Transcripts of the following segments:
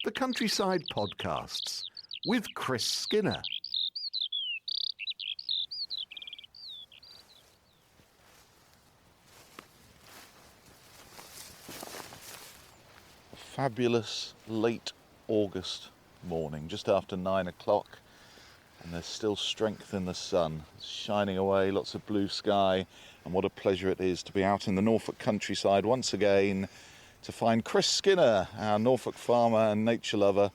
the Countryside Podcasts with Chris Skinner. Fabulous late August morning, just after 9 o'clock, and there's still strength in the sun. It's shining away, lots of blue sky, and what a pleasure it is to be out in the Norfolk countryside once again to find Chris Skinner, our Norfolk farmer and nature lover,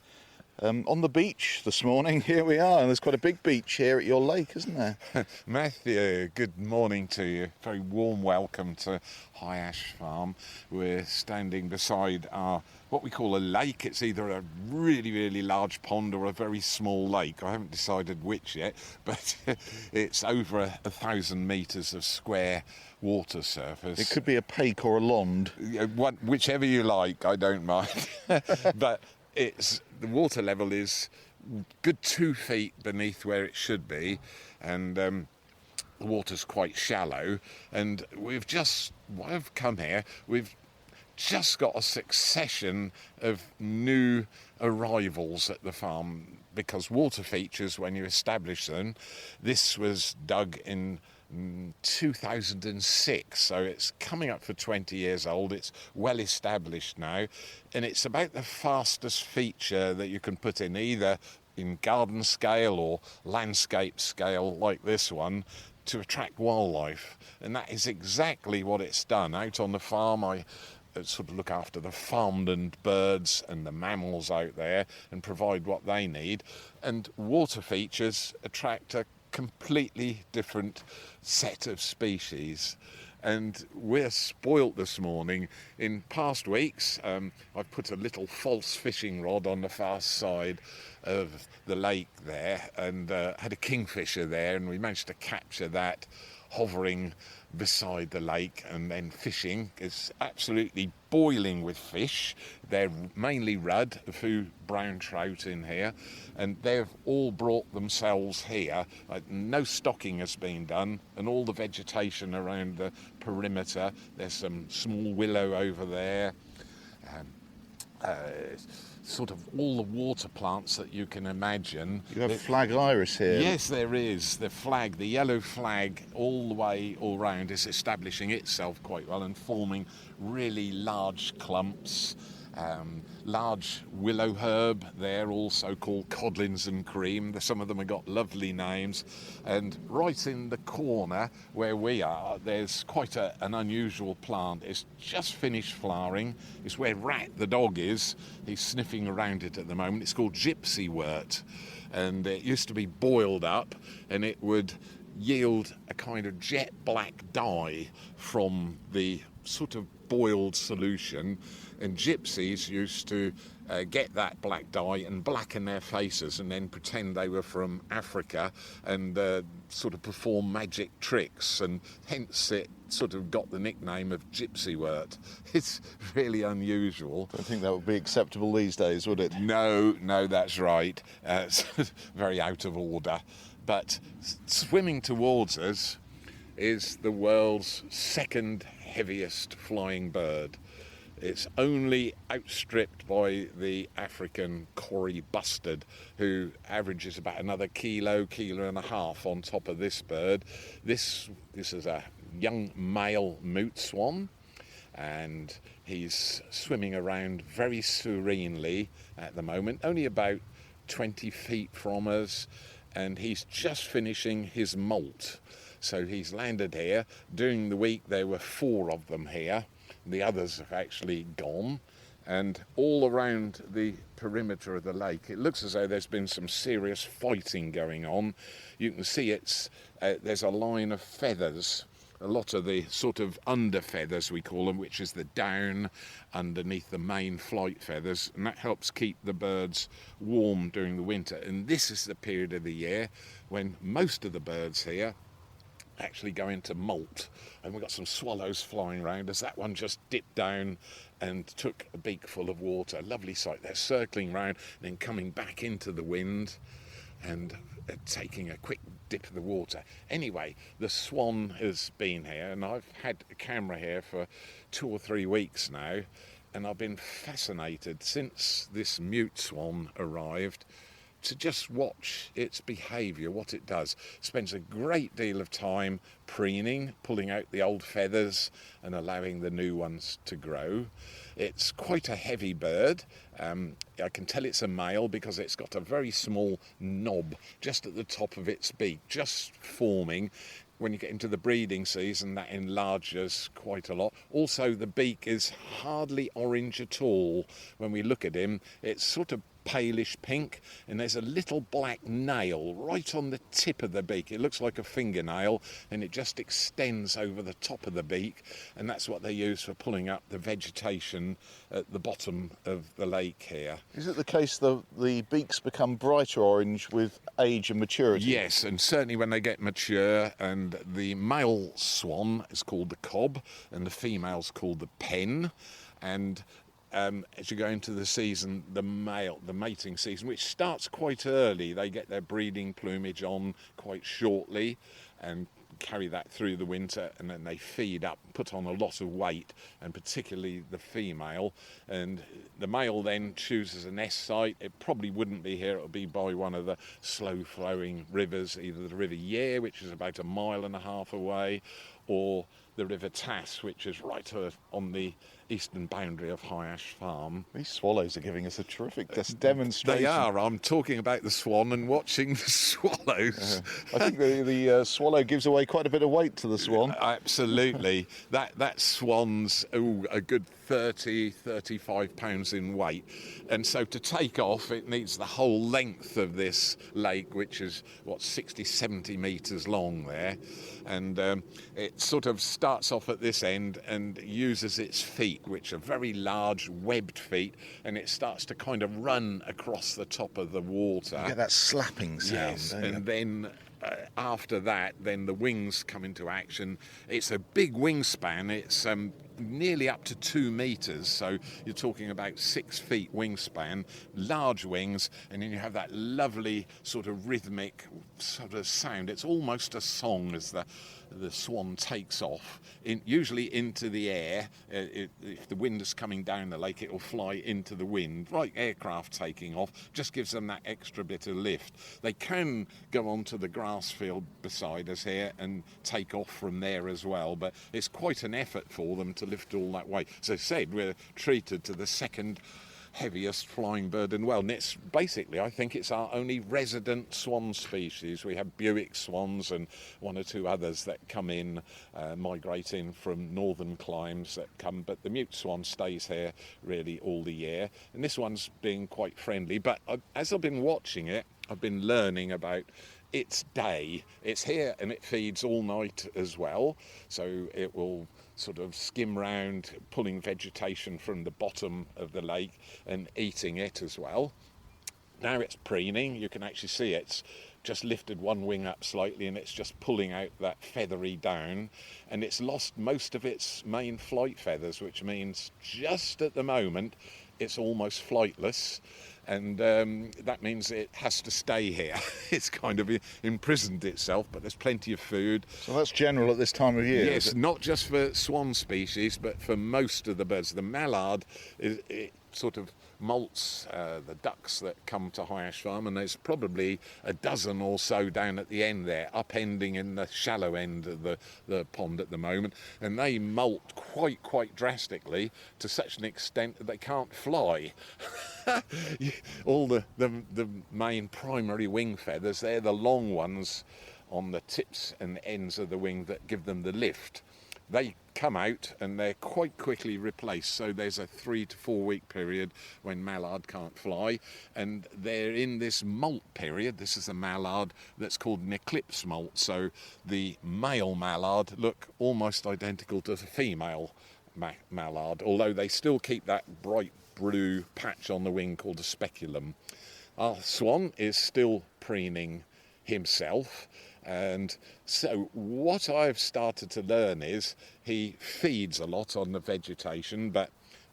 on the beach this morning. Here we are, and there's quite a big beach here at your lake, isn't there? Matthew, good morning to you. Very warm welcome to High Ash Farm. We're standing beside our, what we call a lake. It's either a really, really large pond or a very small lake. I haven't decided which yet, but it's over 1,000 metres of square water surface. It could be a pake or a lond. Whichever you like, I don't mind. But the water level is good 2 feet beneath where it should be, and the water's quite shallow. And I've come here, we've just got a succession of new arrivals at the farm, because water features, when you establish them, this was dug in 2006, so it's coming up for 20 years old. It's well established now, and it's about the fastest feature that you can put in, either in garden scale or landscape scale like this one, to attract wildlife. And that is exactly what it's done. Out on the farm, I sort of look after the farmland birds and the mammals out there and provide what they need, and water features attract a completely different set of species. And we're spoilt this morning. In past weeks, I've put a little false fishing rod on the far side of the lake there, and had a kingfisher there, and we managed to capture that hovering beside the lake and then fishing. It's absolutely boiling with fish. They're mainly rudd, a few brown trout in here, and they've all brought themselves here. No stocking has been done, and all the vegetation around the perimeter. There's some small willow over there, sort of all the water plants that you can imagine. You have flag iris here. Yes, there is. The yellow flag all round is establishing itself quite well and forming really large clumps. Large willow herb there, also called codlins and cream. Some of them have got lovely names. And right in the corner where we are, there's quite an unusual plant. It's just finished flowering. It's where Rat the dog is. He's sniffing around it at the moment. It's called gipsy wort, and it used to be boiled up, and it would yield a kind of jet black dye from the sort of boiled solution, and gypsies used to get that black dye and blacken their faces and then pretend they were from Africa and sort of perform magic tricks, and hence it sort of got the nickname of gipsy wort. It's really unusual. I don't think that would be acceptable these days, would it? No, that's right. It's very out of order. But swimming towards us is the world's second heaviest flying bird. It's only outstripped by the African Cory bustard, who averages about another kilo and a half on top of this bird. This is a young male moult swan, and he's swimming around very serenely at the moment, only about 20 feet from us, and he's just finishing his molt. So he's landed here. During the week there were 4 of them here. The others have actually gone. And all around the perimeter of the lake, it looks as though there's been some serious fighting going on. You can see there's a line of feathers, a lot of the sort of under feathers we call them, which is the down underneath the main flight feathers, and that helps keep the birds warm during the winter. And this is the period of the year when most of the birds here actually go into molt, and we've got some swallows flying around as that one just dipped down and took a beakful of water. Lovely sight. They're circling round and then coming back into the wind and taking a quick dip of the water. Anyway, the swan has been here, and I've had a camera here for 2 or 3 weeks now, and I've been fascinated since this mute swan arrived to just watch its behaviour, what it does. It spends a great deal of time preening, pulling out the old feathers and allowing the new ones to grow. It's quite a heavy bird. I can tell it's a male because it's got a very small knob just at the top of its beak, just forming. When you get into the breeding season, that enlarges quite a lot. Also, the beak is hardly orange at all. When we look at him, it's sort of palish pink, and there's a little black nail right on the tip of the beak. It looks like a fingernail, and it just extends over the top of the beak, and that's what they use for pulling up the vegetation at the bottom of the lake here. Is it the case the beaks become brighter orange with age and maturity? Yes, and certainly when they get mature, and the male swan is called the cob, and the female's called the pen, and as you go into the season, the mating season, which starts quite early, they get their breeding plumage on quite shortly and carry that through the winter, and then they feed up, put on a lot of weight, and particularly the female. And the male then chooses a nest site. It probably wouldn't be here, it would be by one of the slow flowing rivers, either the River Yare, which is about 1.5 miles away, or the River Tass, which is right on the eastern boundary of High Ash Farm. These swallows are giving us a terrific demonstration. They are. I'm talking about the swan and watching the swallows. I think the swallow gives away quite a bit of weight to the swan. Absolutely. That swan's a good 35 pounds in weight, and so to take off it needs the whole length of this lake, which is 60-70 metres long there, and it sort of starts off at this end and uses its feet, which are very large webbed feet, and it starts to kind of run across the top of the water. You get that slapping sound. Yes, and then after that, then the wings come into action. It's a big wingspan. It's nearly up to 2 metres, so you're talking about 6 feet wingspan, large wings, and then you have that lovely sort of rhythmic sort of sound. It's almost a song as the swan takes off, usually into the air. If the wind is coming down the lake, it will fly into the wind, like aircraft taking off, just gives them that extra bit of lift. They can go onto the grass field beside us here and take off from there as well, but it's quite an effort for them to lift all that weight. As I said, we're treated to the second heaviest flying bird in the world, and it's basically, I think it's our only resident swan species. We have Buick swans and 1 or 2 others that come in, migrate in from northern climes that come, but the mute swan stays here really all the year, and this one's been quite friendly. But as I've been watching it, I've been learning about its day. It's here and it feeds all night as well, so it will sort of skim round, pulling vegetation from the bottom of the lake and eating it as well. Now it's preening. You can actually see it's just lifted one wing up slightly, and it's just pulling out that feathery down, and it's lost most of its main flight feathers, which means just at the moment it's almost flightless, and that means it has to stay here. It's kind of imprisoned itself, but there's plenty of food. So that's general at this time of year? Yes, not just for swan species, but for most of the birds. The mallard, it sort of moults the ducks that come to High Ash Farm, and there's probably a dozen or so down at the end there, upending in the shallow end of the pond at the moment, and they molt quite drastically to such an extent that they can't fly. All the main primary wing feathers, they're the long ones on the tips and ends of the wing that give them the lift. They come out and they're quite quickly replaced, so there's a 3 to 4 week period when mallard can't fly, and they're in this molt period. This is a mallard that's called an eclipse molt, so the male mallard look almost identical to the female mallard, although they still keep that bright blue patch on the wing called a speculum. Our swan is still preening himself, and so what I've started to learn is he feeds a lot on the vegetation, but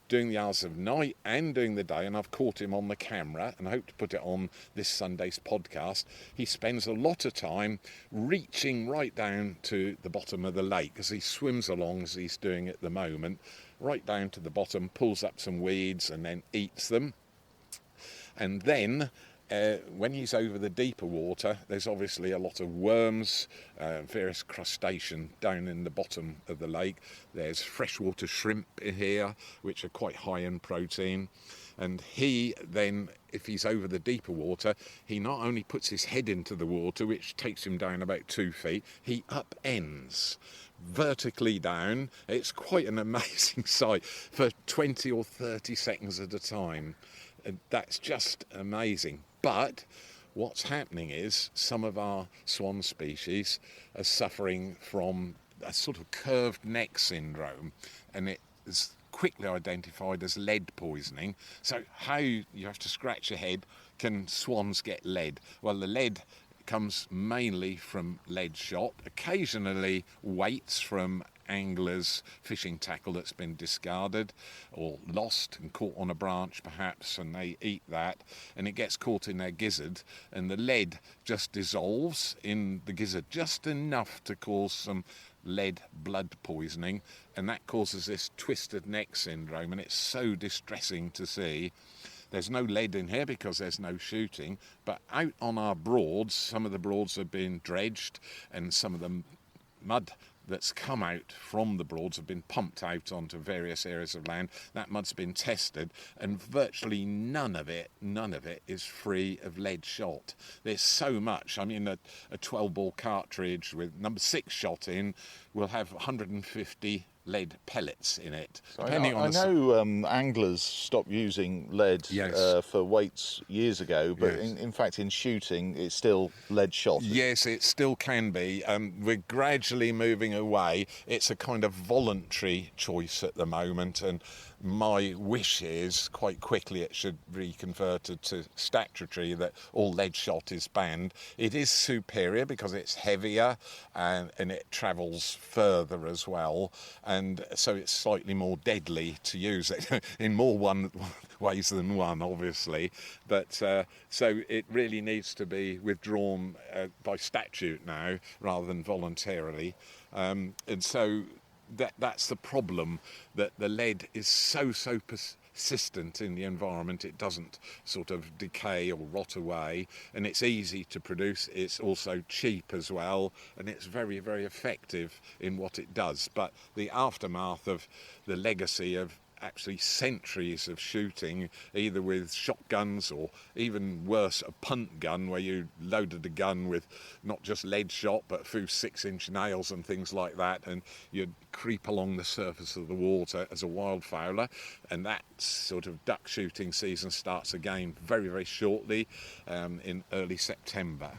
doing the hours of night and doing the day, and I've caught him on the camera and I hope to put it on this Sunday's podcast. He spends a lot of time reaching right down to the bottom of the lake as he swims along, as he's doing at the moment, right down to the bottom, pulls up some weeds and then eats them. And then when he's over the deeper water, there's obviously a lot of worms, various crustaceans down in the bottom of the lake. There's freshwater shrimp in here, which are quite high in protein. And he then, if he's over the deeper water, he not only puts his head into the water, which takes him down about 2 feet, he upends vertically down. It's quite an amazing sight for 20 or 30 seconds at a time. And that's just amazing. But what's happening is some of our swan species are suffering from a sort of curved neck syndrome, and it is quickly identified as lead poisoning. So how, you have to scratch your head, can swans get lead? Well, the lead comes mainly from lead shot, occasionally weights from anglers' fishing tackle that's been discarded or lost and caught on a branch perhaps, and they eat that and it gets caught in their gizzard, and the lead just dissolves in the gizzard just enough to cause some lead blood poisoning, and that causes this twisted neck syndrome, and it's so distressing to see. There's no lead in here because there's no shooting, but out on our Broads, some of the Broads have been dredged, and some of the mud that's come out from the Broads have been pumped out onto various areas of land. That mud's been tested, and virtually none of it is free of lead shot. There's so much. I mean, a 12-ball cartridge with number 6 shot in will have 150 lead pellets in it. So I know anglers stopped using lead for weights years ago, but in fact in shooting it's still lead shot. Yes, it still can be. We're gradually moving away. It's a kind of voluntary choice at the moment, and my wish is quite quickly it should be converted to statutory, that all lead shot is banned. It is superior because it's heavier and it travels further as well, and so it's slightly more deadly to use it in more ways than one, obviously. But so it really needs to be withdrawn by statute now rather than voluntarily, and so that's the problem, that the lead is so persistent in the environment. It doesn't sort of decay or rot away, and it's easy to produce. It's also cheap as well, and it's very, very effective in what it does. But the aftermath of the legacy of actually centuries of shooting, either with shotguns or even worse, a punt gun, where you loaded the gun with not just lead shot but a few 6-inch nails and things like that, and you'd creep along the surface of the water as a wildfowler. And that sort of duck shooting season starts again very, very shortly, in early September.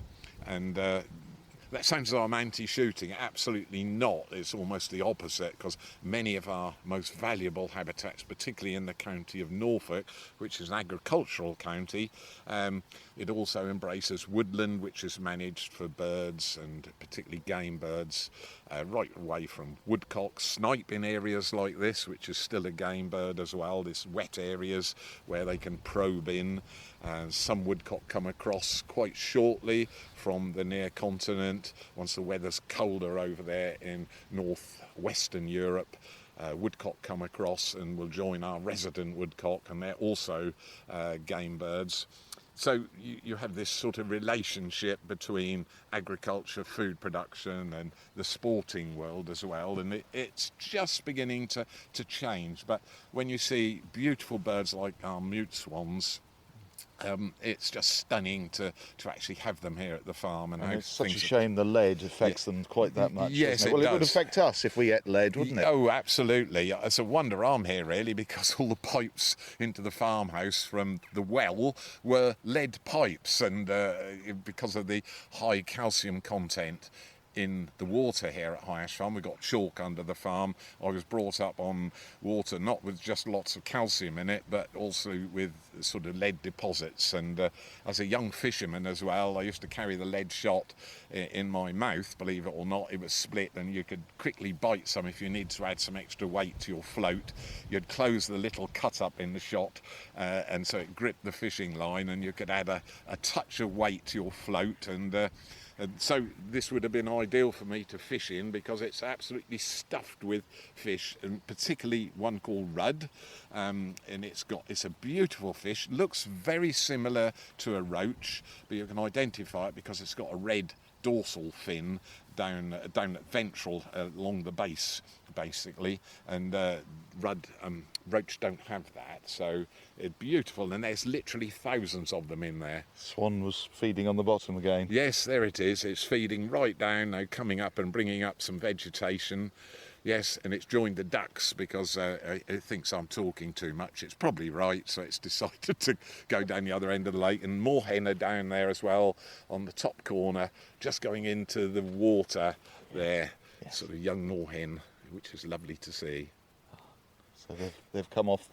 And that sounds like I'm anti-shooting. Absolutely not. It's almost the opposite, because many of our most valuable habitats, particularly in the county of Norfolk, which is an agricultural county, it also embraces woodland, which is managed for birds, and particularly game birds, right away from woodcock, snipe in areas like this, which is still a game bird as well. There's wet areas where they can probe in. Some woodcock come across quite shortly from the near continent. Once the weather's colder over there in northwestern Europe, woodcock come across and will join our resident woodcock, and they're also game birds. So you have this sort of relationship between agriculture, food production, and the sporting world as well, and it's just beginning to change. But when you see beautiful birds like our mute swans, it's just stunning to actually have them here at the farm. And it's such a shame the lead affects them quite that much. Yes, it would affect us if we ate lead, wouldn't it? Oh, absolutely. It's a wonder I'm here, really, because all the pipes into the farmhouse from the well were lead pipes, and because of the high calcium content in the water here at High Ash Farm. We've got chalk under the farm. I was brought up on water not with just lots of calcium in it, but also with sort of lead deposits. And as a young fisherman as well, I used to carry the lead shot in my mouth, believe it or not. It was split and you could quickly bite some if you need to add some extra weight to your float. You'd close the little cut up in the shot and so it gripped the fishing line, and you could add a touch of weight to your float. And so this would have been ideal for me to fish in, because it's absolutely stuffed with fish, and particularly one called rudd. And it's a beautiful fish. Looks very similar to a roach, but you can identify it because it's got a red dorsal fin down at ventral along the base, basically. And roach don't have that, so it's beautiful, and there's literally thousands of them in there. Swan was feeding on the bottom again. Yes, there it is. It's feeding right down now, coming up and bringing up some vegetation. Yes, and it's joined the ducks because it thinks I'm talking too much. It's probably right, so it's decided to go down the other end of the lake. And moorhen are down there as well on the top corner, just going into the water there. Yes. Sort of young moorhen, which is lovely to see. So they've come off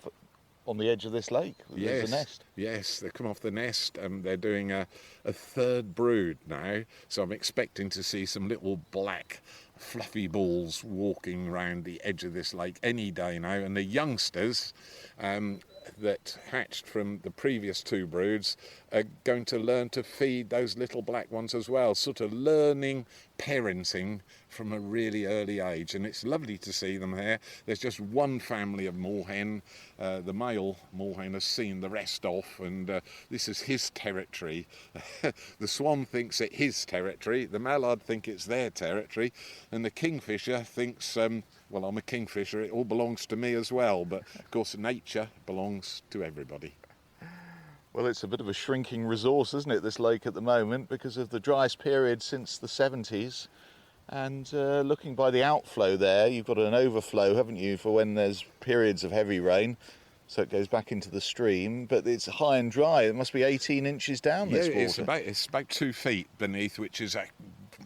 on the edge of this lake. There's the nest. Yes, they've come off the nest, and they're doing a third brood now. So I'm expecting to see some little black fluffy balls walking around the edge of this lake any day now. And the youngsters that hatched from the previous two broods are going to learn to feed those little black ones as well, sort of learning parenting from a really early age. And it's lovely to see them here. There's just one family of moorhen. The male moorhen has seen the rest off, and this is his territory. The swan thinks it's his territory, the mallard think it's their territory, and the kingfisher thinks, well, I'm a kingfisher, it all belongs to me as well. But of course nature belongs to everybody. Well, it's a bit of a shrinking resource, isn't it, this lake at the moment, because of the driest period since the 70s. And looking by the outflow there, you've got an overflow, haven't you, for when there's periods of heavy rain. So it goes back into the stream, but it's high and dry. It must be 18 inches down, this water. It's about 2 feet beneath, which is a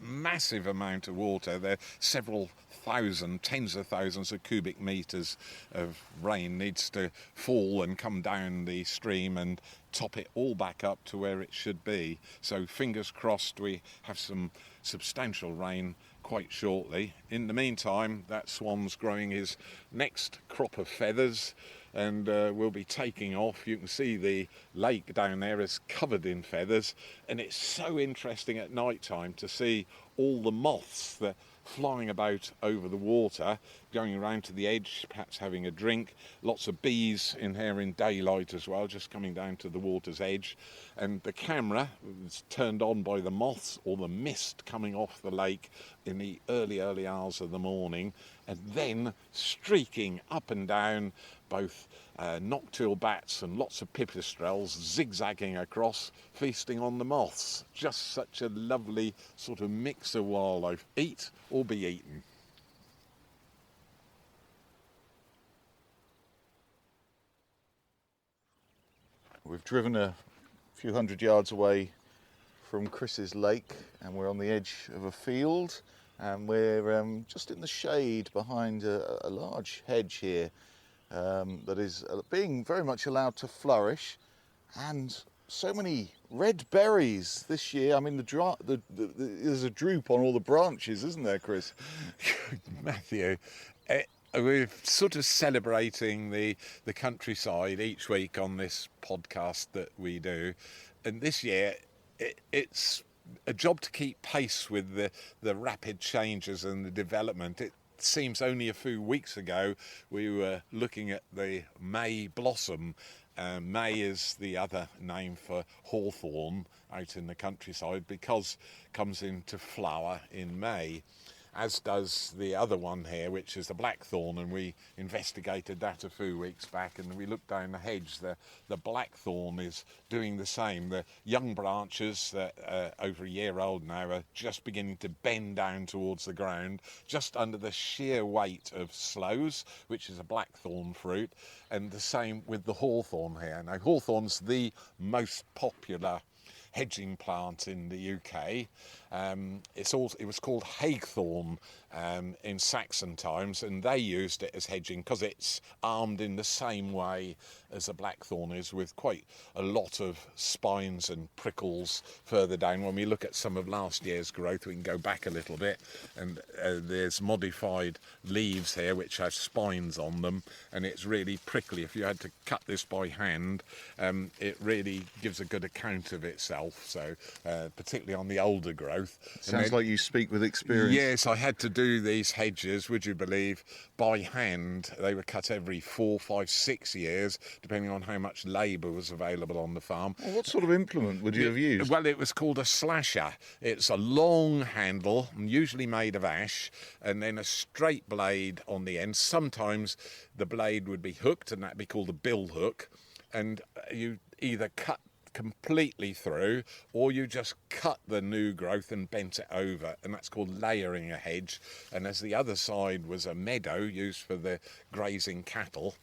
massive amount of water. There are several thousand, tens of thousands of cubic metres of rain needs to fall and come down the stream and top it all back up to where it should be. So fingers crossed we have some substantial rain quite shortly. In the meantime, that swan's growing his next crop of feathers, and we'll be taking off. You can see the lake down there is covered in feathers, and it's so interesting at night time to see all the moths that flying about over the water, going around to the edge, perhaps having a drink. Lots of bees in here in daylight as well, just coming down to the water's edge. And the camera is turned on by the moths or the mist coming off the lake in the early hours of the morning, and then streaking up and down both nocturnal bats and lots of pipistrelles zigzagging across, feasting on the moths. Just such a lovely sort of mix of wildlife. Eat or be eaten. We've driven a few hundred yards away from Chris's lake, and we're on the edge of a field, and we're just in the shade behind a large hedge here that is being very much allowed to flourish. And so many red berries this year. I mean, there's a droop on all the branches, isn't there, Chris? Matthew, we're sort of celebrating the countryside each week on this podcast that we do. And this year, it's a job to keep pace with the rapid changes and the development. It seems only a few weeks ago we were looking at the May blossom. May is the other name for hawthorn out in the countryside, because it comes into flower in May, as does the other one here, which is the blackthorn, and we investigated that a few weeks back, and we looked down the hedge. The blackthorn is doing the same. The young branches that are over a year old now are just beginning to bend down towards the ground, just under the sheer weight of sloes, which is a blackthorn fruit, and the same with the hawthorn here. Now, hawthorn's the most popular hedging plant in the UK. It was called hawthorn in Saxon times, and they used it as hedging because it's armed in the same way as a blackthorn is, with quite a lot of spines and prickles further down. When we look at some of last year's growth, we can go back a little bit, and there's modified leaves here which have spines on them, and it's really prickly. If you had to cut this by hand, it really gives a good account of itself, so particularly on the older growth. Sounds like you speak with experience. Yes, I had to do these hedges, would you believe, by hand. They were cut every 4, 5, 6 years, depending on how much labour was available on the farm. Well, what sort of implement would you have used? Well, it was called a slasher. It's a long handle, usually made of ash, and then a straight blade on the end. Sometimes the blade would be hooked, and that'd be called a bill hook, and you either cut completely through, or you just cut the new growth and bent it over, and that's called layering a hedge. And as the other side was a meadow used for the grazing cattle,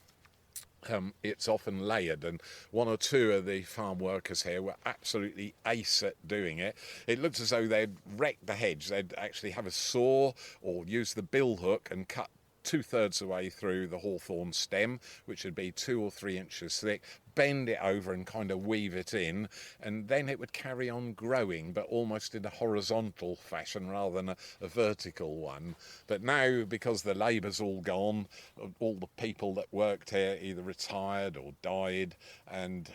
it's often layered, and one or two of the farm workers here were absolutely ace at doing it. It looked as though they'd wrecked the hedge. They'd actually have a saw or use the bill hook and cut 2/3 the way through the hawthorn stem, which would be 2 or 3 inches thick, bend it over and kind of weave it in, and then it would carry on growing, but almost in a horizontal fashion rather than a vertical one. But now, because the labour's all gone, all the people that worked here either retired or died, and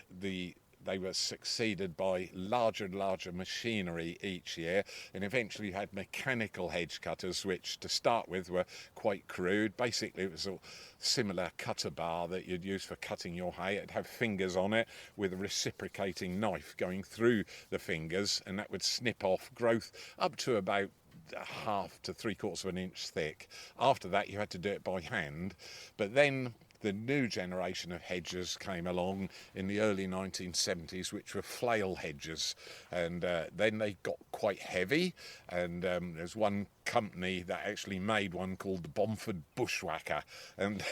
they were succeeded by larger and larger machinery each year, and eventually you had mechanical hedge cutters, which to start with were quite crude. Basically it was a similar cutter bar that you'd use for cutting your hay. It'd have fingers on it with a reciprocating knife going through the fingers, and that would snip off growth up to about 1/2 to 3/4 of an inch thick. After that you had to do it by hand, but then the new generation of hedges came along in the early 1970s, which were flail hedges, and then they got quite heavy, and there's one company that actually made one called the Bomford Bushwhacker, and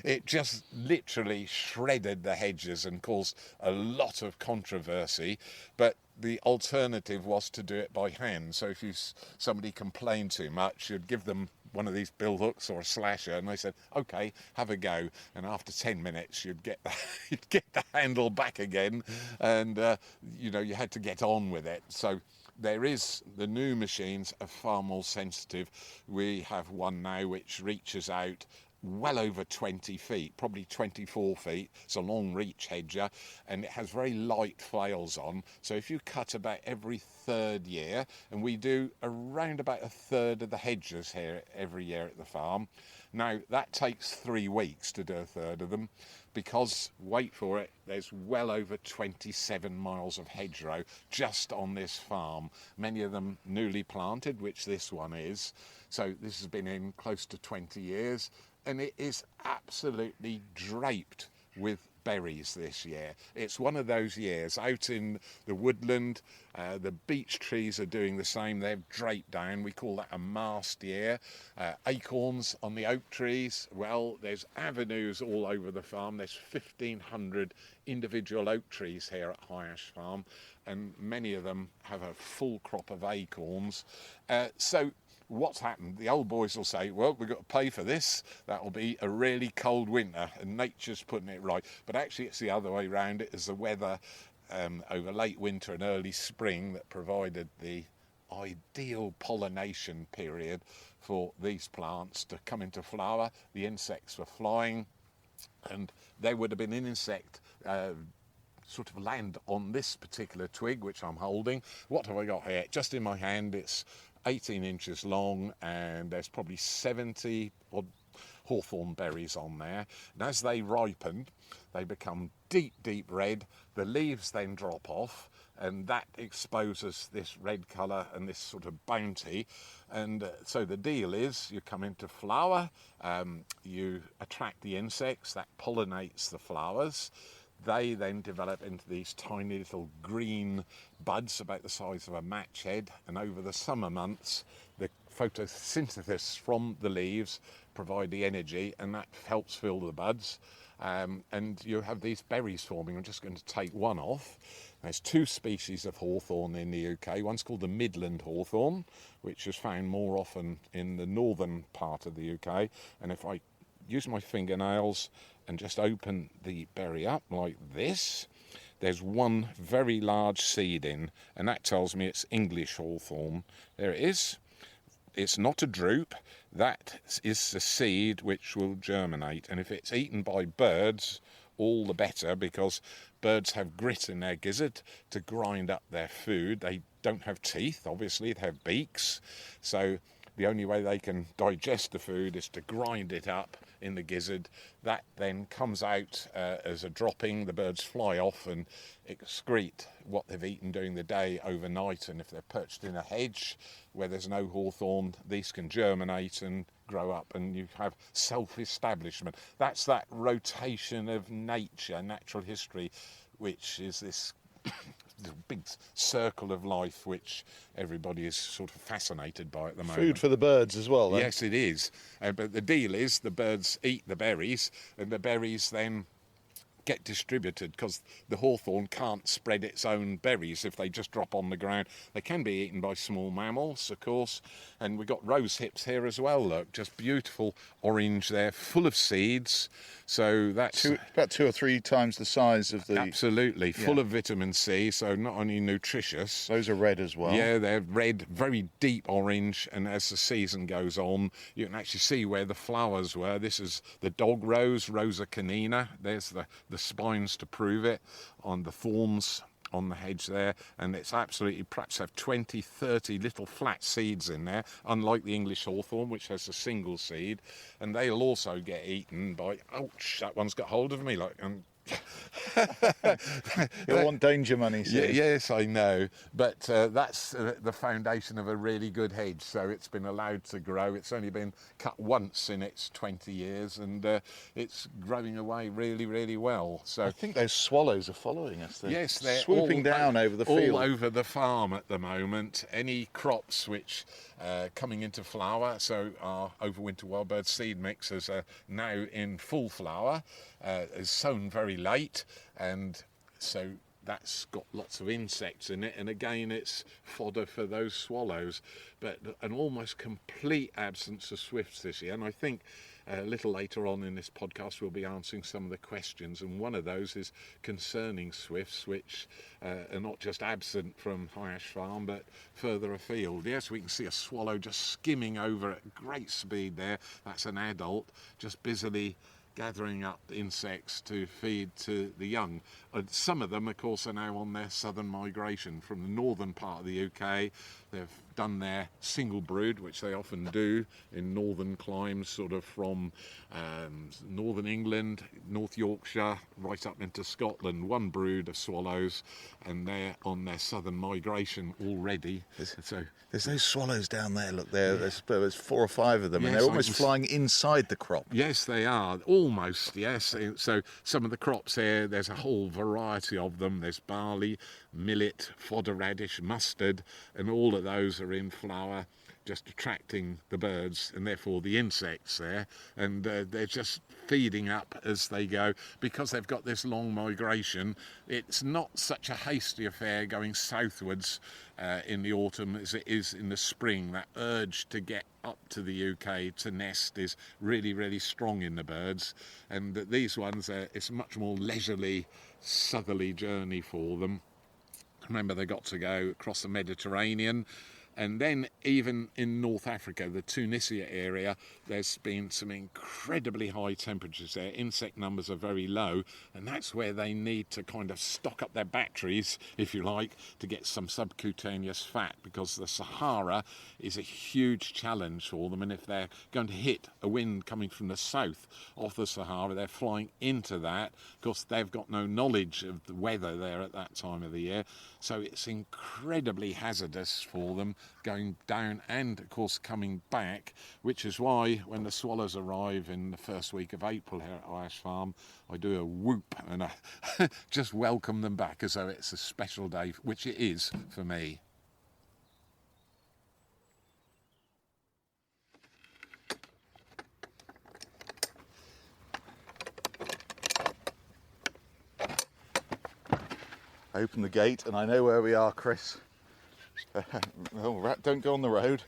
it just literally shredded the hedges and caused a lot of controversy. But the alternative was to do it by hand. So if somebody complained too much, you'd give them one of these bill hooks or a slasher, and they said, okay, have a go, and after 10 minutes you'd get the handle back again, and you had to get on with it. So the new machines are far more sensitive. We have one now which reaches out well over 20 feet, probably 24 feet. It's a long reach hedger, and it has very light flails on. So if you cut about every 3rd year, and we do around about 1/3 of the hedges here every year at the farm. Now that takes 3 weeks to do 1/3 of them, because, wait for it, there's well over 27 miles of hedgerow just on this farm, many of them newly planted, which this one is. So this has been in close to 20 years, and it is absolutely draped with berries this year. It's one of those years out in the woodland. The beech trees are doing the same. They've draped down. We call that a mast year. Acorns on the oak trees. Well, there's avenues all over the farm. There's 1,500 individual oak trees here at High Ash Farm, and many of them have a full crop of acorns. So what's happened? The old boys will say, well, we've got to pay for this. That'll be a really cold winter, and nature's putting it right. But actually it's the other way round. It is the weather over late winter and early spring that provided the ideal pollination period for these plants to come into flower. The insects were flying, and there would have been an insect sort of land on this particular twig which I'm holding. What have I got here? Just in my hand, it's 18 inches long, and there's probably 70 odd hawthorn berries on there. And as they ripen, they become deep red. The leaves then drop off, and that exposes this red colour and this sort of bounty. And so the deal is, you come into flower, you attract the insects, that pollinates the flowers. They then develop into these tiny little green buds about the size of a match head, and over the summer months the photosynthesis from the leaves provide the energy, and that helps fill the buds. And you have these berries forming. I'm just going to take one off. There's 2 species of hawthorn in the UK. One's called the Midland hawthorn, which is found more often in the northern part of the UK. And if I use my fingernails and just open the berry up like this, there's one very large seed in, and that tells me it's English hawthorn. There it is. It's not a drupe. That is the seed which will germinate, and if it's eaten by birds, all the better, because birds have grit in their gizzard to grind up their food. They don't have teeth, obviously, they have beaks, so the only way they can digest the food is to grind it up in the gizzard. That then comes out as a dropping. The birds fly off and excrete what they've eaten during the day overnight, and if they're perched in a hedge where there's no hawthorn, these can germinate and grow up, and you have self-establishment. That's that rotation of nature, natural history, which is this the big circle of life which everybody is sort of fascinated by at the moment. Food for the birds as well, then. Yes, it is. But the deal is the birds eat the berries, and the berries then get distributed, because the hawthorn can't spread its own berries if they just drop on the ground. They can be eaten by small mammals, of course, and we've got rose hips here as well. Look, just beautiful orange there, full of seeds. So that's about 2 or 3 times the size of the... Absolutely, full of vitamin C, so not only nutritious. Those are red as well. Yeah, they're red, very deep orange, and as the season goes on, you can actually see where the flowers were. This is the dog rose, Rosa canina. There's the spines to prove it on the thorns on the hedge there, and it's absolutely, perhaps have 20, 30 little flat seeds in there, unlike the English hawthorn, which has a single seed, and they'll also get eaten by, ouch, that one's got hold of me, like, You'll want danger money, Steve. Yes, I know, but that's the foundation of a really good hedge, so it's been allowed to grow. It's only been cut once in its 20 years, and it's growing away really, really well. So I think those swallows are following us. Yes, they're swooping down over the field. All over the farm at the moment. Any crops which coming into flower, so our overwinter wild bird seed mixers are now in full flower, is sown very late, and so that's got lots of insects in it, and again it's fodder for those swallows, but an almost complete absence of swifts this year. And I think a little later on in this podcast we'll be answering some of the questions, and one of those is concerning swifts, which are not just absent from High Ash Farm but further afield. Yes, we can see a swallow just skimming over at great speed there. That's an adult just busily gathering up insects to feed to the young. And some of them, of course, are now on their southern migration from the northern part of the UK. They've done their single brood, which they often do in northern climes, sort of from northern England, North Yorkshire, right up into Scotland. One brood of swallows, and they're on their southern migration already. There's those swallows down there, look there. Yeah. There's 4 or 5 of them, yes, and they're almost flying inside the crop. Yes, they are. Almost, yes. So some of the crops here, there's a whole variety of them. There's barley, millet, fodder radish, mustard, and all of those are in flower, just attracting the birds and therefore the insects there, and they're just feeding up as they go, because they've got this long migration. It's not such a hasty affair going southwards in the autumn as it is in the spring. That urge to get up to the UK to nest is really, really strong in the birds, and these ones, it's a much more leisurely southerly journey for them. Remember, they got to go across the Mediterranean, and then even in North Africa, the Tunisia area, there's been some incredibly high temperatures there. Insect numbers are very low, and that's where they need to kind of stock up their batteries, if you like, to get some subcutaneous fat, because the Sahara is a huge challenge for them, and if they're going to hit a wind coming from the south of the Sahara, they're flying into that. Of course, they've got no knowledge of the weather there at that time of the year, so it's incredibly hazardous for them going down and, of course, coming back, which is why when the swallows arrive in the first week of April here at Ash Farm, I do a whoop and I just welcome them back as though it's a special day, which it is for me. open the gate, and I know where we are, Chris. Oh, rat, don't go on the road.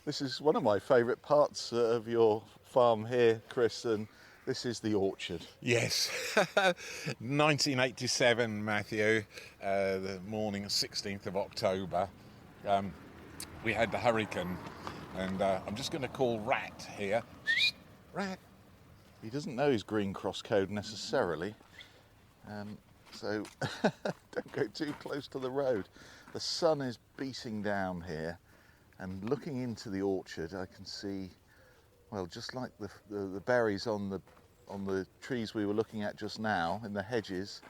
This is one of my favourite parts of your farm here, Chris, and this is the orchard. Yes, 1987, Matthew, the morning of 16th of October. We had the hurricane, and I'm just going to call Rat here. Rat. He doesn't know his Green Cross code necessarily, so don't go too close to the road. The sun is beating down here, and looking into the orchard I can see, well, just like the berries on the trees we were looking at just now in the hedges,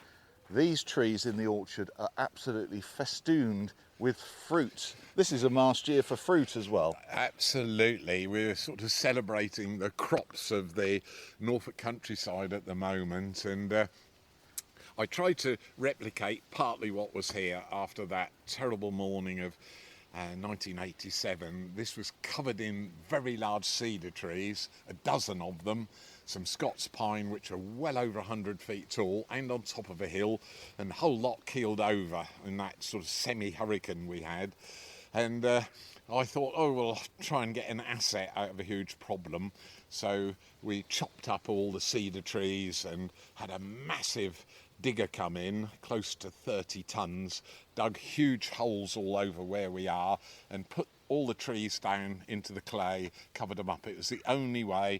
these trees in the orchard are absolutely festooned with fruit. This is a mast year for fruit as well. Absolutely. We're sort of celebrating the crops of the Norfolk countryside at the moment, and I tried to replicate partly what was here after that terrible morning of 1987. This was covered in very large cedar trees, a dozen of them, some Scots pine which are well over 100 feet tall and on top of a hill, and the whole lot keeled over in that sort of semi-hurricane we had. And I thought, oh, well, I'll try and get an asset out of a huge problem. So we chopped up all the cedar trees and had a massive digger come in, close to 30 tons, dug huge holes all over where we are and put all the trees down into the clay, covered them up. It was the only way,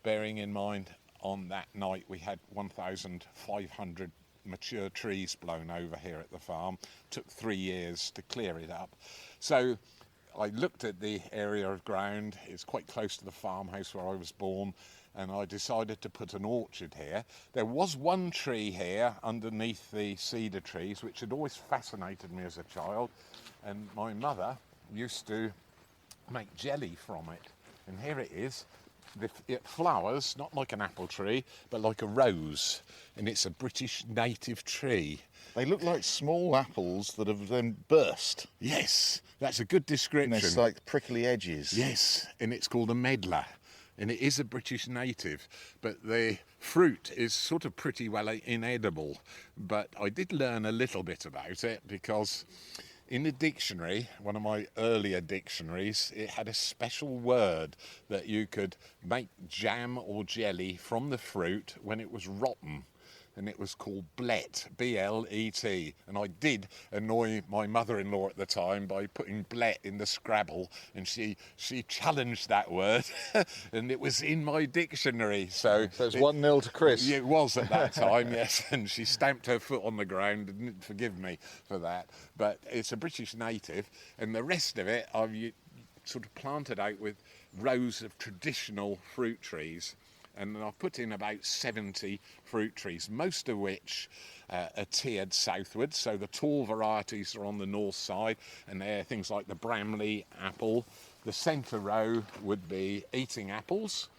bearing in mind on that night we had 1,500 mature trees blown over here at the farm. Took 3 years to clear it up. So I looked at the area of ground. It's quite close to the farmhouse where I was born, and I decided to put an orchard here. There was one tree here underneath the cedar trees which had always fascinated me as a child, and my mother used to make jelly from it. And here it is. It flowers not like an apple tree but like a rose, and it's a British native tree. They look like small apples that have then burst. Yes, that's a good description. And they're like prickly edges. Yes, and it's called a medlar, and it is a British native, but the fruit is sort of pretty well inedible. But I did learn a little bit about it because in the dictionary, one of my earlier dictionaries, it had a special word that you could make jam or jelly from the fruit when it was rotten. And it was called blet, B-L-E-T. And I did annoy my mother-in-law at the time by putting blet in the Scrabble, and she challenged that word, and it was in my dictionary. So it's 1-0 to Chris. It was at that time, yes, and she stamped her foot on the ground and didn't forgive me for that. But it's a British native, and the rest of it I've sort of planted out with rows of traditional fruit trees. And I've put in about 70 fruit trees, most of which are tiered southwards. So the tall varieties are on the north side, and they're things like the Bramley apple. The centre row would be eating apples,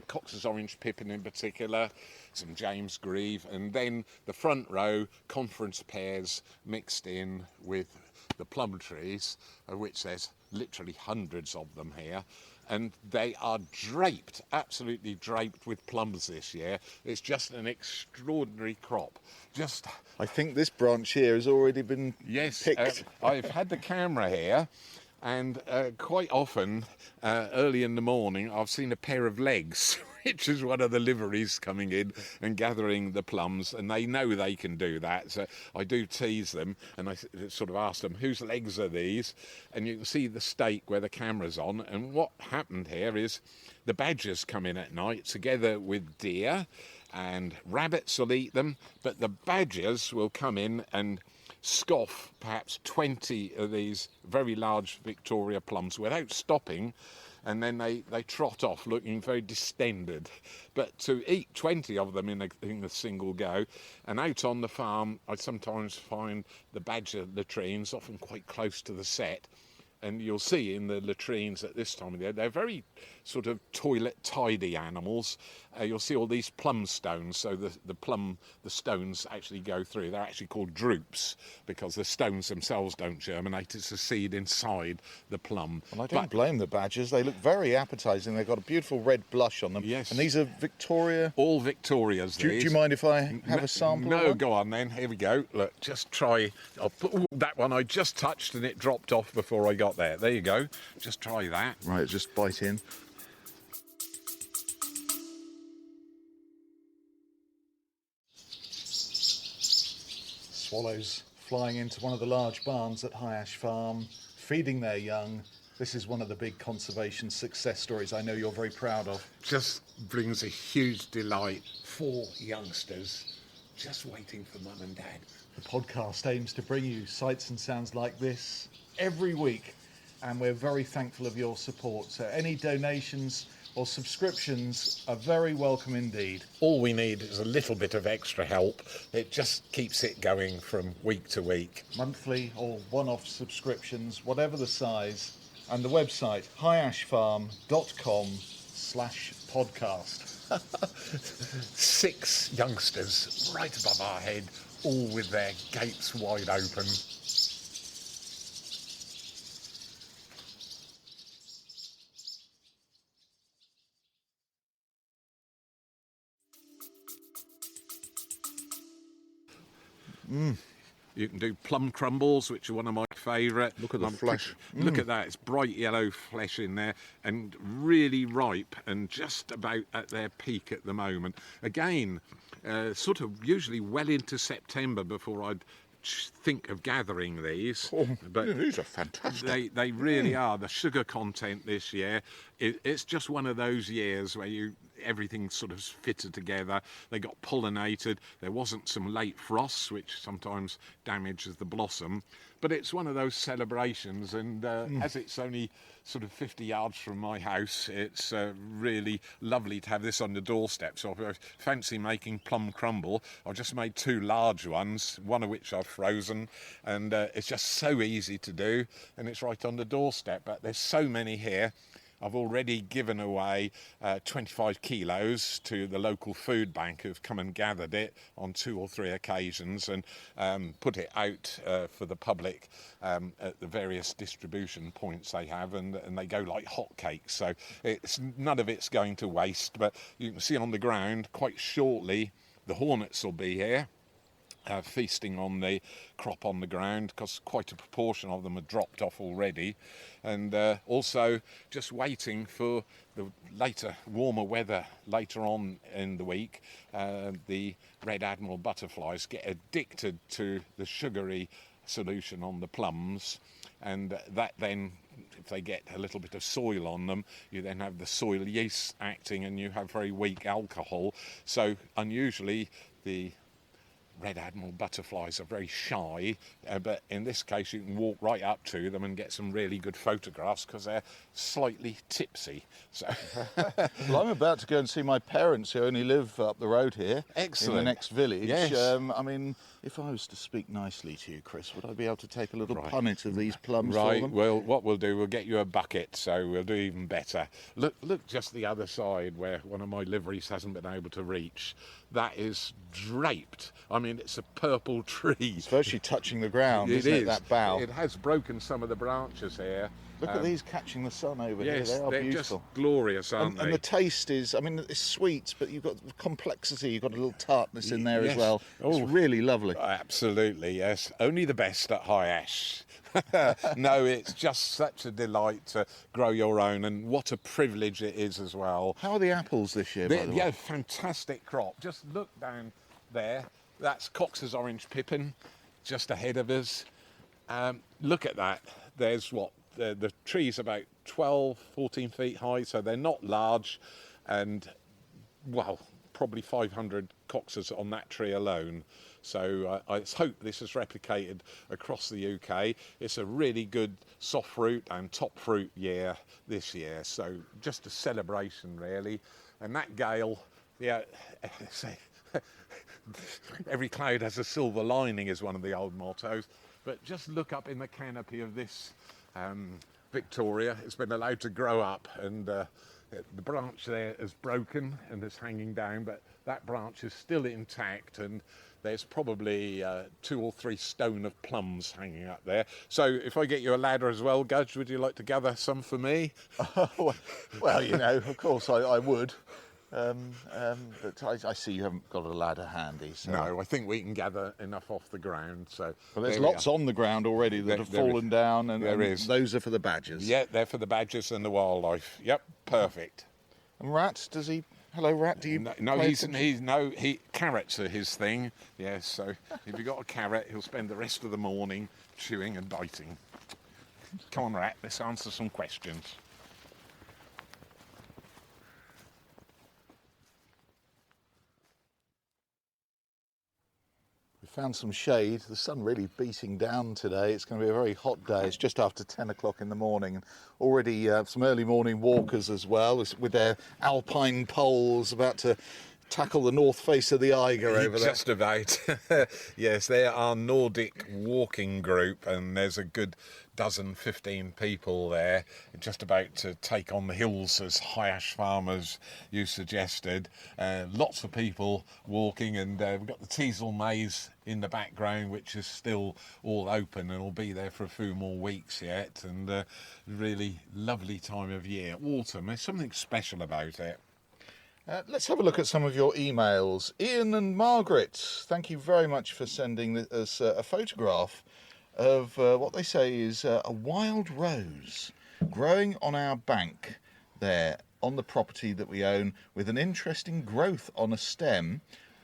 Cox's orange pippin in particular, some James Grieve, and then the front row, conference pears mixed in with the plum trees, of which there's literally hundreds of them here. And they are draped, absolutely draped with plums this year. It's just an extraordinary crop. I think this branch here has already been picked. I've had the camera here, and quite often, early in the morning, I've seen a pair of legs, which is one of the liveries coming in and gathering the plums, and they know they can do that. So I do tease them, and I sort of ask them, whose legs are these? And you can see the stake where the camera's on. And what happened here is the badgers come in at night together with deer, and rabbits will eat them, but the badgers will come in and scoff perhaps 20 of these very large Victoria plums without stopping, and then they trot off looking very distended. But to eat 20 of them in a single go, and out on the farm I sometimes find the badger latrines, often quite close to the set, and you'll see in the latrines at this time of year, they're very sort of toilet tidy animals. You'll see all these plum stones, so the stones actually go through. They're actually called drupes because the stones themselves don't germinate. It's a seed inside the plum. Well, I don't blame the badgers. They look very appetising. They've got a beautiful red blush on them. Yes. And these are Victoria. All Victorias. Do you mind if I have a sample? No, of one? go on then. Here we go. Look, just try. I'll put that one I just touched and it dropped off before I got there. There you go. Just try that. Right, just bite in. Swallows flying into one of the large barns at High Ash Farm, feeding their young. This is one of the big conservation success stories I know you're very proud of. Just brings a huge delight. 4 youngsters just waiting for mum and dad. The podcast aims to bring you sights and sounds like this every week, and we're very thankful of your support. So any donations or subscriptions are very welcome indeed. All we need is a little bit of extra help. It just keeps it going from week to week. Monthly or one-off subscriptions, whatever the size, and the website highashfarm.com/podcast. 6 youngsters right above our head, all with their gates wide open. You can do plum crumbles, which are one of my favourite. Look at the flesh. Look at that, it's bright yellow flesh in there and really ripe and just about at their peak at the moment. Again, sort of usually well into September before I'd think of gathering these. But yeah, these are fantastic. They really are. The sugar content this year, it's just one of those years where everything sort of fitted together. They got pollinated. There wasn't some late frosts, which sometimes damages the blossom. But it's one of those celebrations, and as it's only sort of 50 yards from my house, it's really lovely to have this on the doorstep. So if I fancy making plum crumble, I've just made 2 large ones, one of which I've frozen, and it's just so easy to do, and it's right on the doorstep. But there's so many here. I've already given away 25 kilos to the local food bank who've come and gathered it on 2 or 3 occasions and put it out for the public at the various distribution points they have, and they go like hotcakes. So none of it's going to waste. But you can see on the ground quite shortly the hornets will be here. Feasting on the crop on the ground, because quite a proportion of them are dropped off already, and also just waiting for the later warmer weather later on in the week. The red admiral butterflies get addicted to the sugary solution on the plums, and that then, if they get a little bit of soil on them, you then have the soil yeast acting and you have very weak alcohol. So unusually the red admiral butterflies are very shy, but in this case you can walk right up to them and get some really good photographs because they're slightly tipsy. So Well, I'm about to go and see my parents who only live up the road here. Excellent. In the next village. Yes. I mean, if I was to speak nicely to you, Chris, would I be able to take a little Right. punnet of these plums right, for them? well, what we'll do, we'll get you a bucket, so we'll do even better. Look just the other side where one of my liveries hasn't been able to reach. That is draped. I mean, it's a purple tree. It's virtually touching the ground, isn't it, that bough? It has broken some of the branches here. Look at these catching the sun over Yes, here. They are they're beautiful. just glorious, aren't they? And the taste is, I mean, it's sweet, but you've got complexity, you've got a little tartness in there as Yes. well. Oh. It's really lovely. Absolutely, yes. Only the best at High Ash. No, it's just such a delight to grow your own, and what a privilege it is as well. How are the apples this year, by the way? Yeah, fantastic crop. Just look down there. That's Cox's orange pippin, just ahead of us. Look at that. There's what? The tree's about 12, 14 feet high, so they're not large, and, well, probably 500 Coxes on that tree alone. So I hope this is replicated across the UK. It's a really good soft fruit and top fruit year this year, so just a celebration really. And that gale, yeah, every cloud has a silver lining is one of the old mottos, but just look up in the canopy of this Victoria. It's been allowed to grow up, and the branch there is broken and is hanging down, but that branch is still intact, and there's probably 2 or 3 stone of plums hanging up there. So if I get you a ladder as well, Gudge, would you like to gather some for me? Well, you know, of course I would. But I see you haven't got a ladder handy. So. No, I think we can gather enough off the ground. So well, there's lots on the ground already that have fallen down, and those are for the badgers. Yeah, they're for the badgers and the wildlife. Yep, perfect. And Rat, does he? Hello, Rat. Do you? No, carrots are his thing. Yes, so if you've got a carrot, he'll spend the rest of the morning chewing and biting. Come on, Rat. Let's answer some questions. Found some shade. The sun really beating down today. It's going to be a very hot day. It's just after 10 o'clock in the morning, and already some early morning walkers as well, with their alpine poles about to tackle the north face of the Eiger over there. Just about. Yes, they're our Nordic walking group, and there's a good 15 people there, just about to take on the hills, as Hyash farmers you suggested. Lots of people walking, and we've got the Teasel Maze in the background, which is still all open and will be there for a few more weeks yet, and really lovely time of year. Autumn, there's something special about it. Let's have a look at some of your emails. Ian and Margaret, thank you very much for sending us a photograph of what they say is a wild rose growing on our bank there on the property that we own, with an interesting growth on a stem.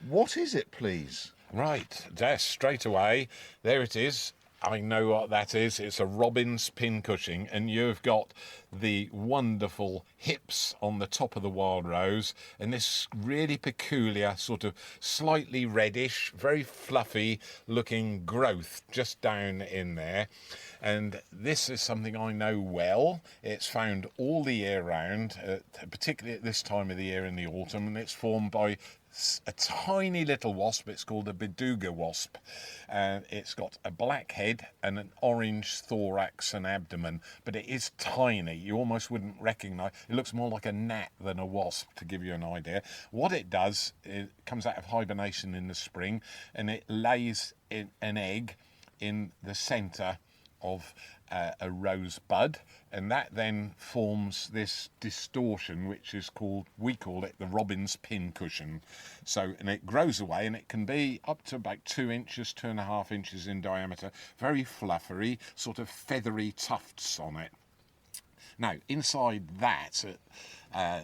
What is it, please? Right, there, straight away, there it is. I know what that is. It's a robin's pincushion, and you've got the wonderful hips on the top of the wild rose, and this really peculiar sort of slightly reddish, very fluffy looking growth just down in there. And this is something I know well. It's found all the year round, particularly at this time of the year in the autumn, and it's formed by a tiny little wasp. It's called a beduga wasp, and it's got a black head and an orange thorax and abdomen, but it is tiny. You almost wouldn't recognise. It looks more like a gnat than a wasp, to give you an idea. What it does, it comes out of hibernation in the spring, and it lays an egg in the centre of a rose bud, and that then forms this distortion, which is we call it the robin's pincushion. So, and it grows away, and it can be up to about 2 inches, 2.5 inches in diameter, very fluffery, sort of feathery tufts on it. Now, inside that,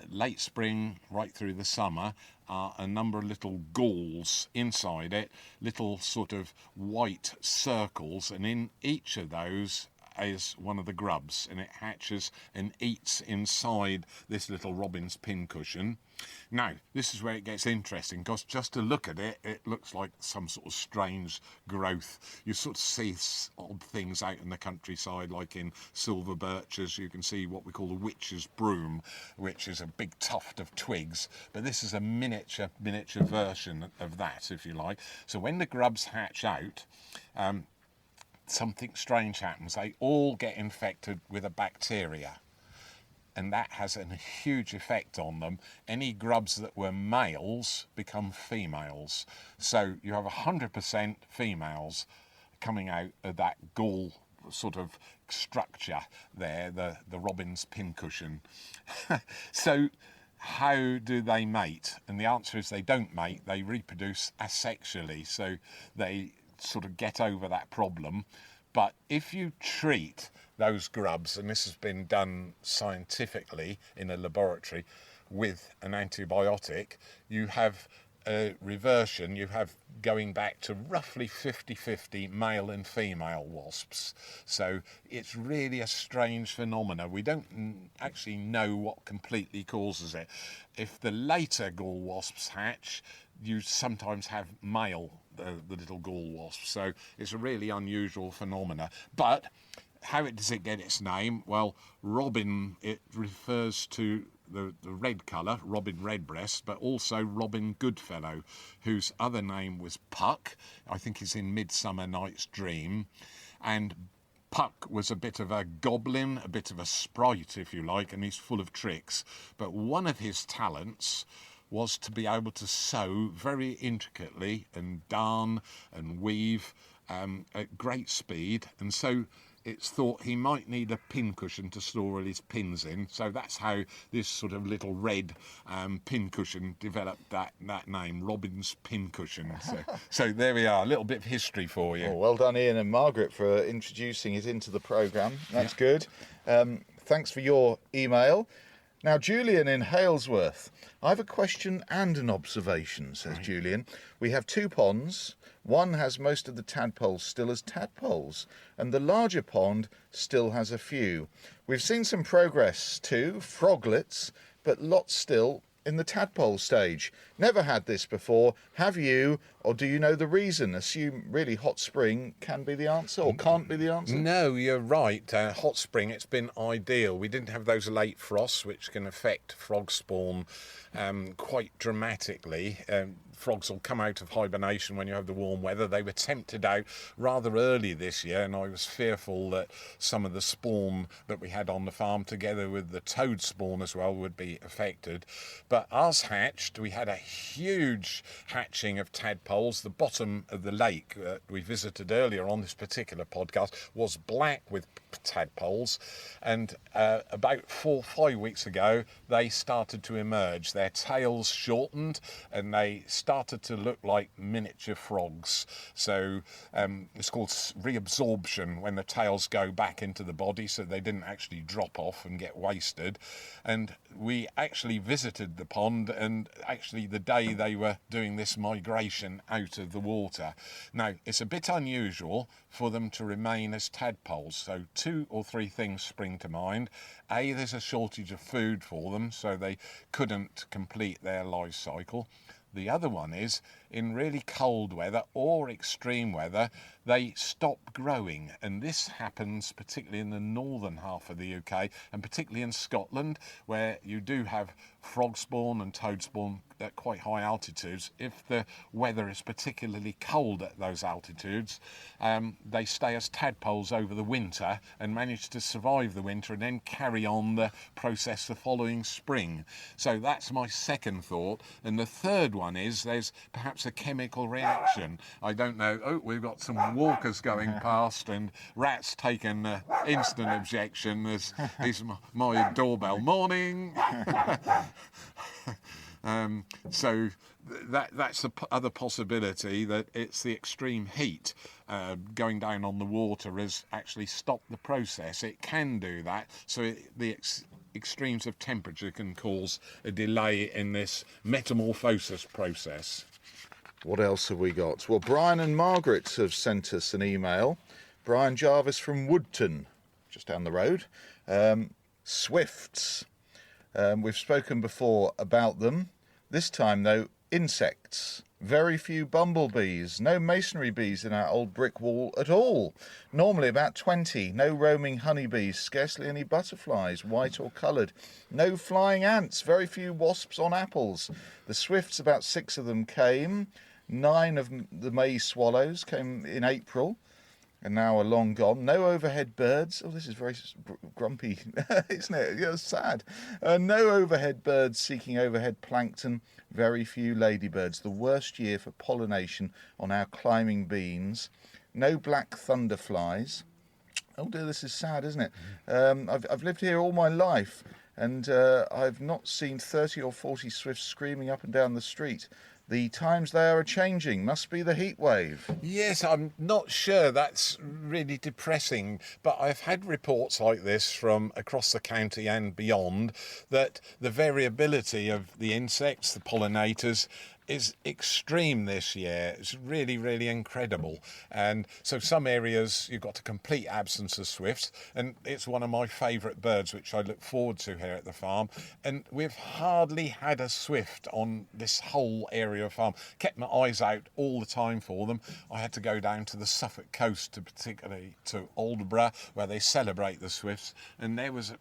late spring right through the summer, are a number of little galls inside it, little sort of white circles, and in each of those is one of the grubs, and it hatches and eats inside this little robin's pincushion. Now, this is where it gets interesting, because just to look at it, it looks like some sort of strange growth. You sort of see odd things out in the countryside, like in silver birches. You can see what we call the witch's broom, which is a big tuft of twigs, but this is a miniature version of that, if you like. So when the grubs hatch out, something strange happens. They all get infected with a bacteria, and that has a huge effect on them. Any grubs that were males become females. So you have 100% females coming out of that gall sort of structure there, the robin's pincushion. So how do they mate? And the answer is they don't mate, they reproduce asexually. So they sort of get over that problem. But if you treat those grubs, and this has been done scientifically in a laboratory with an antibiotic, you have a reversion. You have going back to roughly 50-50 male and female wasps. So it's really a strange phenomena. We don't actually know what completely causes it. If the later gall wasps hatch, you sometimes have male, the little gall wasps. So it's a really unusual phenomena. But how does it get its name? Well, robin, it refers to the red colour, Robin Redbreast, but also Robin Goodfellow, whose other name was Puck. I think he's in Midsummer Night's Dream. And Puck was a bit of a goblin, a bit of a sprite, if you like, and he's full of tricks. But one of his talents was to be able to sew very intricately and darn and weave at great speed. And so it's thought he might need a pincushion to store all his pins in. So that's how this sort of little red pincushion developed that name, Robin's Pincushion. So there we are, a little bit of history for you. Oh, well done, Ian and Margaret, for introducing it into the programme. That's good. Thanks for your email. Now, Julian in Halesworth. I have a question and an observation, says Julian. We have 2 ponds. One has most of the tadpoles still as tadpoles, and the larger pond still has a few. We've seen some progress too, froglets, but lots still in the tadpole stage. Never had this before. Have you, or do you know the reason? Assume really hot spring can be the answer, or can't be the answer? No, you're right. Hot spring, it's been ideal. We didn't have those late frosts, which can affect frog spawn quite dramatically. Frogs will come out of hibernation when you have the warm weather. They were tempted out rather early this year, and I was fearful that some of the spawn that we had on the farm, together with the toad spawn as well, would be affected. But ours hatched. We had a huge hatching of tadpoles. The bottom of the lake that we visited earlier on this particular podcast was black with tadpoles, and about 4 or 5 weeks ago they started to emerge. Their tails shortened and they started to look like miniature frogs. So it's called reabsorption, when the tails go back into the body, so they didn't actually drop off and get wasted. And we actually visited the pond, and actually the day they were doing this migration out of the water. Now, it's a bit unusual for them to remain as tadpoles, so 2 or 3 things spring to mind. A, there's a shortage of food for them, so they couldn't complete their life cycle. The other one is, in really cold weather or extreme weather, they stop growing. And this happens particularly in the northern half of the UK, and particularly in Scotland, where you do have frog spawn and toad spawn at quite high altitudes. If the weather is particularly cold at those altitudes, they stay as tadpoles over the winter and manage to survive the winter and then carry on the process the following spring. So that's my second thought. And the third one is there's perhaps a chemical reaction. I don't know. Oh, we've got some walkers going past, and Rat's taken instant objection. Is my doorbell. Morning. So that's the other possibility, that it's the extreme heat going down on the water has actually stopped the process. It can do that, so the extremes of temperature can cause a delay in this metamorphosis process. What else have we got? Well, Brian and Margaret have sent us an email. Brian Jarvis from Woodton, just down the road. Swifts. We've spoken before about them. This time, though, insects. Very few bumblebees. No masonry bees in our old brick wall at all. Normally about 20. No roaming honeybees. Scarcely any butterflies, white or coloured. No flying ants. Very few wasps on apples. The swifts, about 6 of them came. 9 of the May swallows came in April, and now are long gone. No overhead birds. Oh, this is very grumpy, isn't it? Yeah, sad. No overhead birds seeking overhead plankton. Very few ladybirds. The worst year for pollination on our climbing beans. No black thunderflies. Oh dear, this is sad, isn't it? I've lived here all my life, and I've not seen 30 or 40 swifts screaming up and down the street. The times they are changing. Must be the heat wave. Yes, I'm not sure. That's really depressing. But I've had reports like this from across the county and beyond, that the variability of the insects, the pollinators, is extreme this year. It's really, really incredible. And so some areas you've got a complete absence of swifts, and it's one of my favourite birds, which I look forward to here at the farm. And we've hardly had a swift on this whole area of farm. Kept my eyes out all the time for them. I had to go down to the Suffolk coast, particularly to Aldeburgh, where they celebrate the swifts, and there was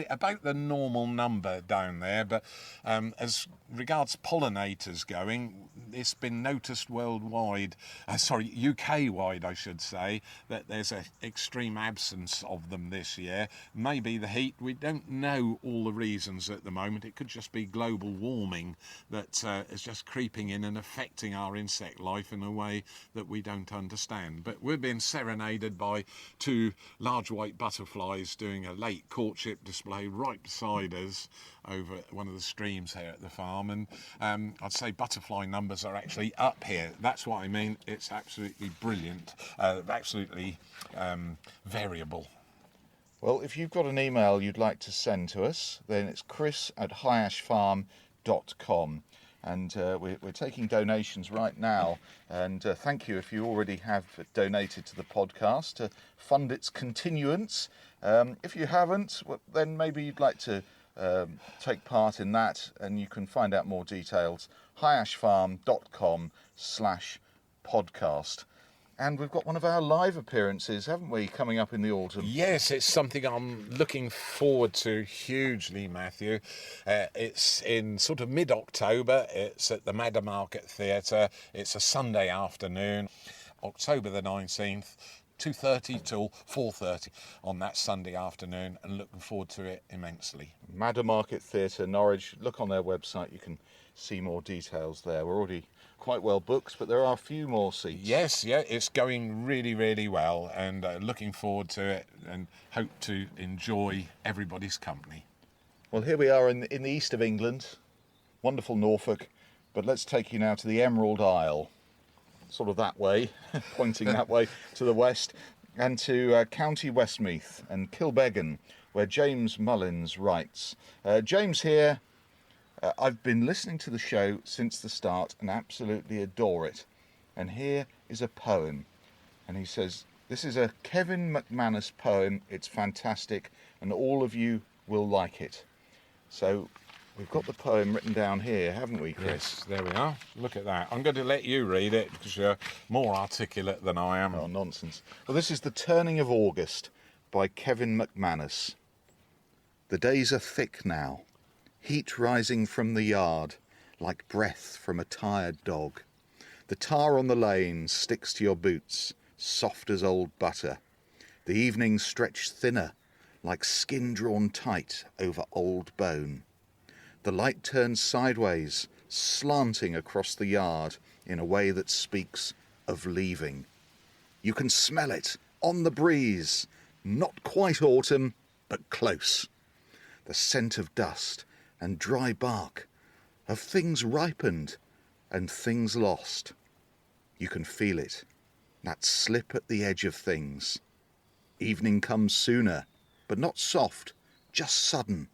about the normal number down there. But as regards pollinators going, it's been noticed worldwide, UK-wide I should say, that there's an extreme absence of them this year. Maybe the heat, we don't know all the reasons at the moment. It could just be global warming that is just creeping in and affecting our insect life in a way that we don't understand. But we're being serenaded by two large white butterflies doing a late courtship display right beside us over one of the streams here at the farm, and I'd say butterfly numbers are actually up here. That's what I mean. It's absolutely brilliant, absolutely variable. Well, if you've got an email you'd like to send to us, then it's chris@highashfarm.com. And we're taking donations right now. And thank you if you already have donated to the podcast to fund its continuance. If you haven't, well, then maybe you'd like to take part in that, and you can find out more details, highashfarm.com/podcast. And we've got one of our live appearances, haven't we, coming up in the autumn? Yes, it's something I'm looking forward to hugely, Matthew. It's in sort of mid-October. It's at the Madder Market Theatre. It's a Sunday afternoon, October the 19th. 2:30 till 4:30 on that Sunday afternoon, and looking forward to it immensely. Madder Market Theatre, Norwich. Look on their website, you can see more details there. We're already quite well booked, but there are a few more seats. Yes, yeah, it's going really, really well, and looking forward to it, and hope to enjoy everybody's company. Well, here we are in the east of England, wonderful Norfolk, but let's take you now to the Emerald Isle. Sort of that way, pointing that way to the west, and to County Westmeath and Kilbeggan, where James Mullins writes. James here, I've been listening to the show since the start and absolutely adore it. And here is a poem. And he says, this is a Kevin McManus poem. It's fantastic, and all of you will like it. So we've got the poem written down here, haven't we, Chris? Yes, there we are. Look at that. I'm going to let you read it because you're more articulate than I am. Oh, nonsense. Well, this is The Turning of August by Kevin McManus. The days are thick now, heat rising from the yard like breath from a tired dog. The tar on the lane sticks to your boots, soft as old butter. The evenings stretch thinner, like skin drawn tight over old bone. The light turns sideways, slanting across the yard in a way that speaks of leaving. You can smell it on the breeze, not quite autumn, but close. The scent of dust and dry bark, of things ripened and things lost. You can feel it, that slip at the edge of things. Evening comes sooner, but not soft, just sudden.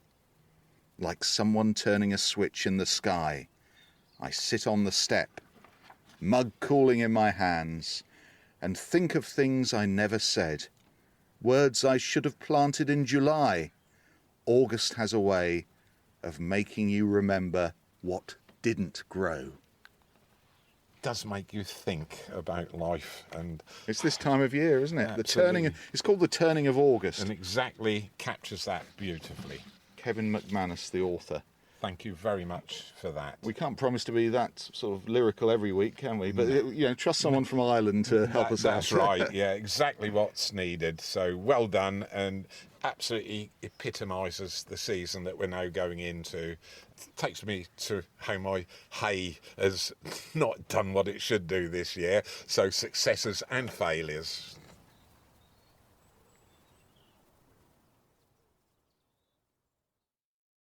Like someone turning a switch in the sky, I sit on the step, mug cooling in my hands, and think of things I never said, words I should have planted in July. August has a way of making you remember what didn't grow. Does make you think about life, and It's this time of year, isn't it? Absolutely. It's called The Turning of August. and exactly captures that beautifully. Kevin McManus, the author. Thank you very much for that. We can't promise to be that sort of lyrical every week, can we? But trust someone from Ireland to help us out. That's right, yeah, exactly what's needed. So well done, and absolutely epitomises the season that we're now going into. It takes me to how my hay has not done what it should do this year, so successes and failures.